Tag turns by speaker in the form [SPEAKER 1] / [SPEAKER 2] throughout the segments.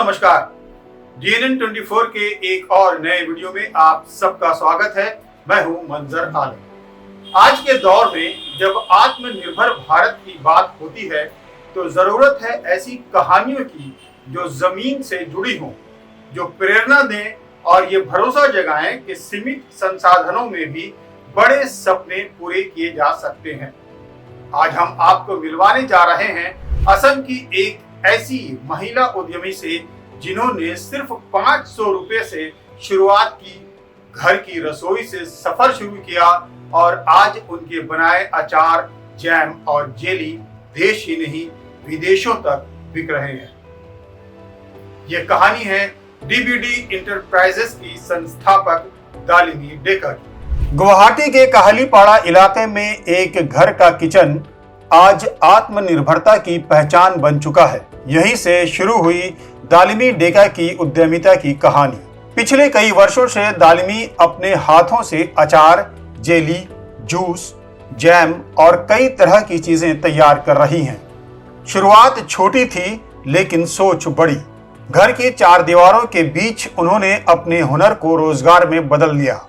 [SPEAKER 1] नमस्कार। DNN 24 के एक और नए वीडियो में आप सबका स्वागत है। मैं हूं मंजर आलम। आज के दौर में जब आत्मनिर्भर भारत की बात होती है तो जरूरत है ऐसी कहानियों की जो जमीन से जुड़ी हों, जो प्रेरणा दें और ये भरोसा जगाएं कि सीमित संसाधनों में भी बड़े सपने पूरे किए जा सकते हैं। आज हम आपको मिलवाने जा रहे हैं असम की एक ऐसी महिला उद्यमी से जिन्होंने सिर्फ 500 रुपए से शुरुआत की, घर की रसोई से सफर शुरू किया और आज उनके बनाए अचार, जैम और जेली देश ही नहीं विदेशों तक बिक रहे हैं। ये कहानी है DBD इंटरप्राइजेस की संस्थापक दालिनी डेका की। गुवाहाटी के काहलीपाड़ा इलाके में एक घर का किचन आज आत्मनिर्भरता की पहचान बन चुका है। यहीं से शुरू हुई दालिमी डेका की उद्यमिता की कहानी। पिछले कई वर्षों से दालिमी अपने हाथों से अचार, जेली, जूस, जैम और कई तरह की चीजें तैयार कर रही हैं। शुरुआत छोटी थी लेकिन सोच बड़ी। घर की चार दीवारों के बीच उन्होंने अपने हुनर को रोजगार में बदल दिया।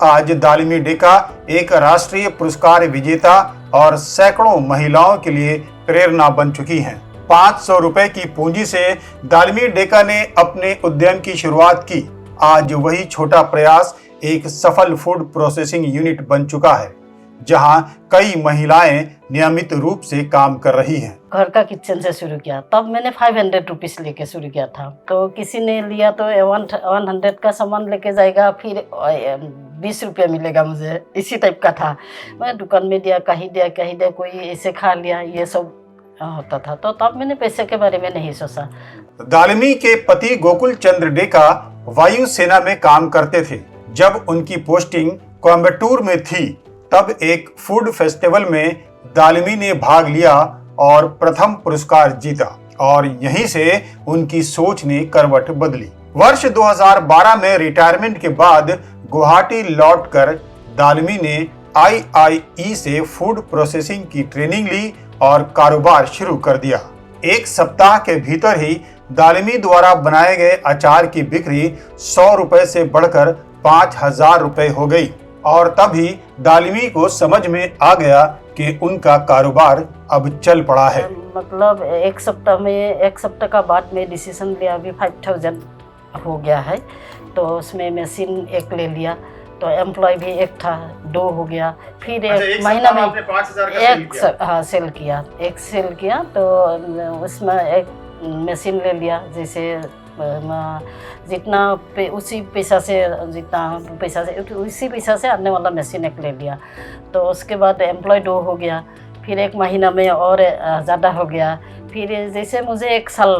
[SPEAKER 1] आज दालिमी डेका एक राष्ट्रीय पुरस्कार विजेता और सैकड़ों महिलाओं के लिए प्रेरणा बन चुकी हैं। 500 रुपए की पूंजी से दालिमी डेका ने अपने उद्यम की शुरुआत की। आज वही छोटा प्रयास एक सफल फूड प्रोसेसिंग यूनिट बन चुका है, जहां कई महिलाएं नियमित रूप से काम कर रही हैं।
[SPEAKER 2] घर का किचन से शुरू किया, तब मैंने 500 रुपीस लेके शुरू किया था। तो किसी ने लिया तो 100 का सामान लेके जाएगा, फिर 20 रुपया मिलेगा मुझे, इसी टाइप का था। मैं दुकान में दिया, कहीं दिया, कोई ऐसे खा लिया, ये सब होता था। तो तब मैंने पैसे के बारे में नहीं सोचा।
[SPEAKER 1] दालिमी के पति गोकुल चंद्र डेका वायुसेना में काम करते थे। जब उनकी पोस्टिंग कोयम्बटूर में थी तब एक फूड फेस्टिवल में दालिमी ने भाग लिया और प्रथम पुरस्कार जीता और यहीं से उनकी सोच ने करवट बदली। वर्ष 2012 में रिटायरमेंट के बाद गुवाहाटी लौटकर दालिमी ने IIE से फूड प्रोसेसिंग की ट्रेनिंग ली और कारोबार शुरू कर दिया। एक सप्ताह के भीतर ही दालिमी द्वारा बनाए गए अचार की बिक्री 100 रुपए से बढ़कर 5000 रुपए हो गई और तभी दालिमी को समझ में आ गया कि उनका कारोबार अब चल पड़ा है।
[SPEAKER 2] मतलब एक सप्ताह का बाद में डिसीजन लिया, अभी 5000 हो गया है। तो उसमें मशीन एक ले लिया, तो एम्प्लॉय भी एक था, 2 हो गया। फिर एक महीना में
[SPEAKER 1] 5000
[SPEAKER 2] का सेल किया। तो उसमें एक मशीन ले लिया, जैसे उसी पैसा से आने वाला मशीन एक ले लिया। तो उसके बाद एम्प्लॉय 2 हो गया, फिर एक महीना में और ज़्यादा हो गया। फिर जैसे मुझे 1 साल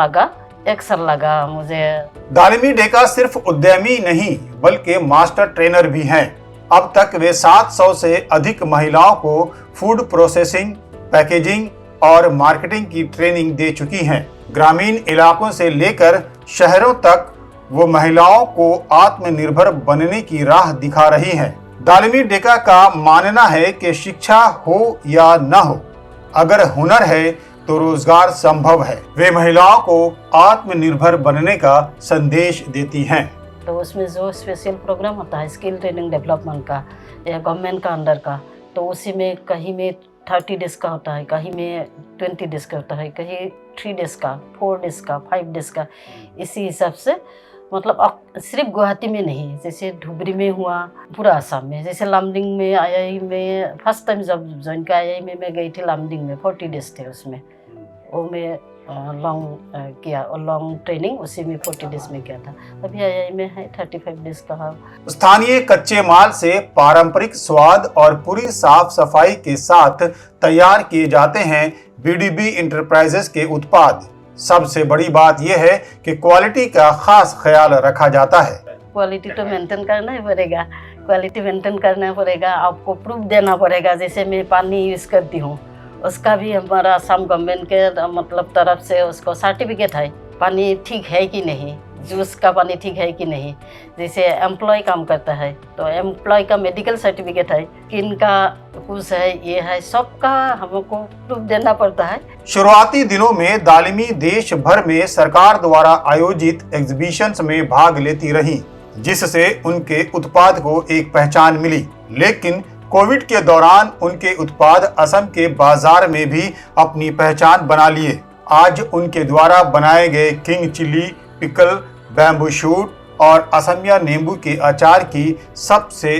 [SPEAKER 2] लगा मुझे।
[SPEAKER 1] दालिमी डेका सिर्फ उद्यमी नहीं बल्कि मास्टर ट्रेनर भी हैं। अब तक वे 700 से अधिक महिलाओं को फूड प्रोसेसिंग, पैकेजिंग और मार्केटिंग की ट्रेनिंग दे चुकी हैं। ग्रामीण इलाकों से लेकर शहरों तक वो महिलाओं को आत्मनिर्भर बनने की राह दिखा रही हैं। दालिमी डेका का मानना है कि शिक्षा हो या न हो, अगर हुनर है तो रोजगार संभव है। वे महिलाओं को आत्मनिर्भर बनने का संदेश देती हैं।
[SPEAKER 2] तो उसमें जो स्पेशल प्रोग्राम होता है स्किल ट्रेनिंग डेवलपमेंट का या गवर्नमेंट का अंडर का, तो उसी में कहीं में 30 डेज का होता है, कहीं में 20 डेज का होता है, कहीं 3 डेज का, 4 डेज का, 5 डेज का। इसी हिसाब से मतलब सिर्फ गुवाहाटी में नहीं, जैसे धुबरी में हुआ, पूरा असम में। जैसे लामडिंग में IIE में फर्स्ट टाइम जब ज्वाइन किया IIE में मैं गई थी लामडिंग में, 40 डेज थे उसमें। वो मैं लॉन्ग किया और लॉन्ग ट्रेनिंग उसी में 40 डेज में किया था। अभी IIE में है 35 डेज का।
[SPEAKER 1] स्थानीय कच्चे माल से पारंपरिक स्वाद और पूरी साफ सफाई के साथ तैयार किए जाते हैं BDB इंटरप्राइजेस के उत्पाद। सबसे बड़ी बात यह है कि क्वालिटी का खास ख्याल रखा जाता है।
[SPEAKER 2] क्वालिटी तो मेंटेन करना पड़ेगा, आपको प्रूफ देना पड़ेगा। जैसे मैं पानी यूज़ करती हूँ, उसका भी हमारा असम गवर्नमेंट के मतलब तरफ से उसको सर्टिफिकेट है, पानी ठीक है कि नहीं। जूस का पानी ठीक है कि नहीं। जैसे एम्प्लॉय काम करता है तो एम्प्लॉय का मेडिकल सर्टिफिकेट है, किन का कुछ है, ये है, सबका हमको प्रूफ देना पड़ता है।
[SPEAKER 1] शुरुआती दिनों में दालिमी देश भर में सरकार द्वारा आयोजित एग्जीबिशंस में भाग लेती रहीं, जिससे उनके उत्पाद को एक पहचान मिली। लेकिन कोविड के दौरान उनके उत्पाद असम के बाजार में भी अपनी पहचान बना लिए। आज उनके द्वारा बनाए गए king chilli pickle, bamboo shoot और असमिया नींबू के अचार की सबसे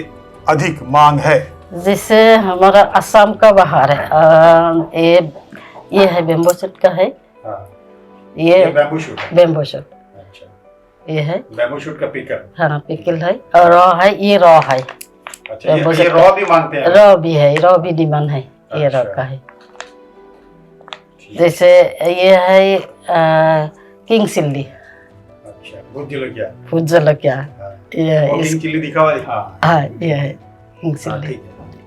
[SPEAKER 1] अधिक मांग है।
[SPEAKER 2] जैसे हमारा असम का बाहर है, ये है बैम्बू शूट का है। ये
[SPEAKER 1] बैम्बू शूट।
[SPEAKER 2] Bamboo shoot.
[SPEAKER 1] अच्छा।
[SPEAKER 2] ये है
[SPEAKER 1] बैम्बू शूट का पिकल।
[SPEAKER 2] हाँ पिकल है, और रॉ है, ये रॉ है।
[SPEAKER 1] अच्छा, ये रॉ भी मांगते हैं?
[SPEAKER 2] रॉ भी है, रॉ भी डिमांड है। ये रॉ का है। जैसे ये है किंग चिल्ली।
[SPEAKER 1] अच्छा, भूत जलोकिया।
[SPEAKER 2] भूत जलोकिया। ये है
[SPEAKER 1] किंग चिल्ली दिखा हुआ।
[SPEAKER 2] हाँ ये है किंग चिल्ली।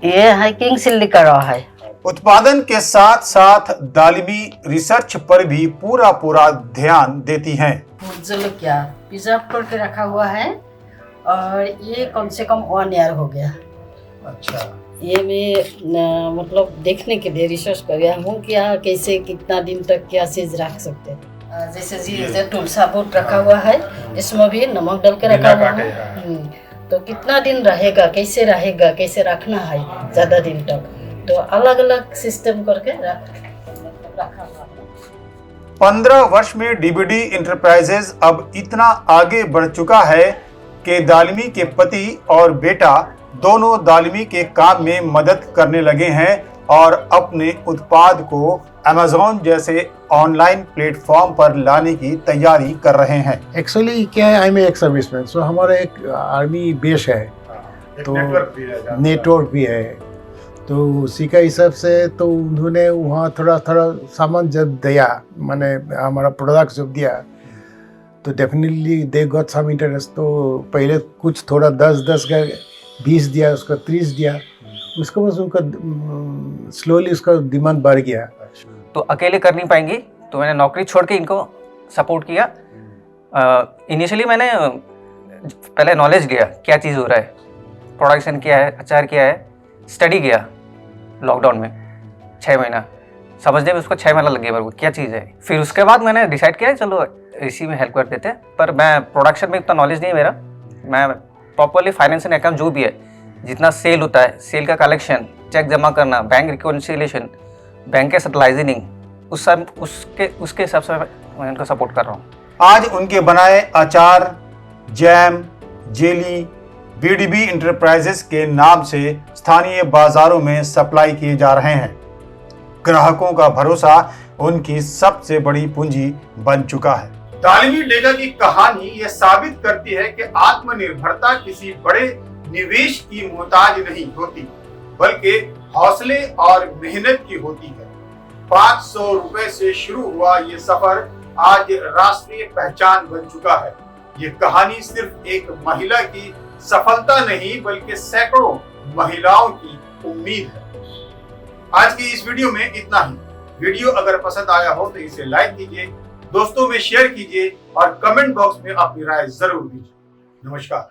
[SPEAKER 2] ये है किंग चिल्ली का रॉ है।
[SPEAKER 1] उत्पादन के साथ साथ दालिमी रिसर्च पर भी पूरा ध्यान देती हैं।
[SPEAKER 2] भूत जलोकिया प्रिजर्व करके रखा हुआ है और ये कम से कम 1 ईयर हो गया।
[SPEAKER 1] अच्छा।
[SPEAKER 2] ये मैं मतलब देखने के लिए रिसर्च कर गया हूँ क्या कैसे कितना दिन तक क्या चीज रख सकते हैं। जैसे जैतून साबुत रखा हुआ है, इसमें भी नमक डाल के रखा हुआ है। तो कितना दिन रहेगा, कैसे रखना है ज्यादा दिन तक, तो अलग अलग सिस्टम करके रखा हुआ है।
[SPEAKER 1] 15 वर्ष में डीबीडी इंटरप्राइजेज अब इतना आगे बढ़ चुका है कि दालिमी के पति और बेटा दोनों दालिमी के काम में मदद करने लगे हैं और अपने उत्पाद को अमेज़न जैसे ऑनलाइन प्लेटफॉर्म पर लाने की तैयारी कर रहे हैं।
[SPEAKER 3] एक्चुअली क्या है, आई एम एक्स सर्विसमैन, सो हमारा एक आर्मी बेस है, तो नेटवर्क भी है, तो उसी का हिसाब से तो उन्होंने वहाँ थोड़ा सामान जब दिया, मैंने हमारा प्रोडक्ट जब दिया, तो definitely they got some interest. तो पहले कुछ थोड़ा 10 का 20 दिया, उसका 30 दिया, उसके बाद उनका स्लोली उसका डिमांड बढ़ गया।
[SPEAKER 4] तो अकेले कर नहीं पाएंगी, तो मैंने नौकरी छोड़ के इनको सपोर्ट किया। इनिशियली मैंने पहले नॉलेज लिया क्या चीज़ हो रहा है, प्रोडक्शन क्या है, अचार क्या है, स्टडी किया लॉकडाउन में 6 महीना, समझने में उसको 6 महीना लग गया मेरे को क्या चीज़ है। फिर उसके बाद मैंने डिसाइड किया चलो इसी में हेल्प कर देते हैं। पर मैं प्रोडक्शन में इतना नॉलेज नहीं है मेरा, मैं प्रॉपरली फाइनेंस एंड अकाउंट जो भी है, जितना सेल होता है, सेल का कलेक्शन, चेक जमा करना, बैंक रिकॉन्सिलिएशन, बैंक के लाइजनिंग, उसके हिसाब से मैं उनको सपोर्ट कर रहा हूँ।
[SPEAKER 1] आज उनके बनाए अचार, जैम, जेली बीडीबी इंटरप्राइजेस के नाम से स्थानीय बाजारों में सप्लाई किए जा रहे हैं। ग्राहकों का भरोसा उनकी सबसे बड़ी पूंजी बन चुका है। दालिमी डेगा की कहानी यह साबित करती है कि आत्मनिर्भरता किसी बड़े निवेश की मोहताज नहीं होती, बल्कि हौसले और मेहनत की होती है। 500 रुपए से शुरू हुआ ये सफर आज राष्ट्रीय पहचान बन चुका है। ये कहानी सिर्फ एक महिला की सफलता नहीं, बल्कि सैकड़ों महिलाओं की उम्मीद है। आज की इस वीडियो में इतना ही। वीडियो अगर पसंद आया हो तो इसे लाइक कीजिए, दोस्तों में शेयर कीजिए और कमेंट बॉक्स में अपनी राय जरूर दीजिए। नमस्कार।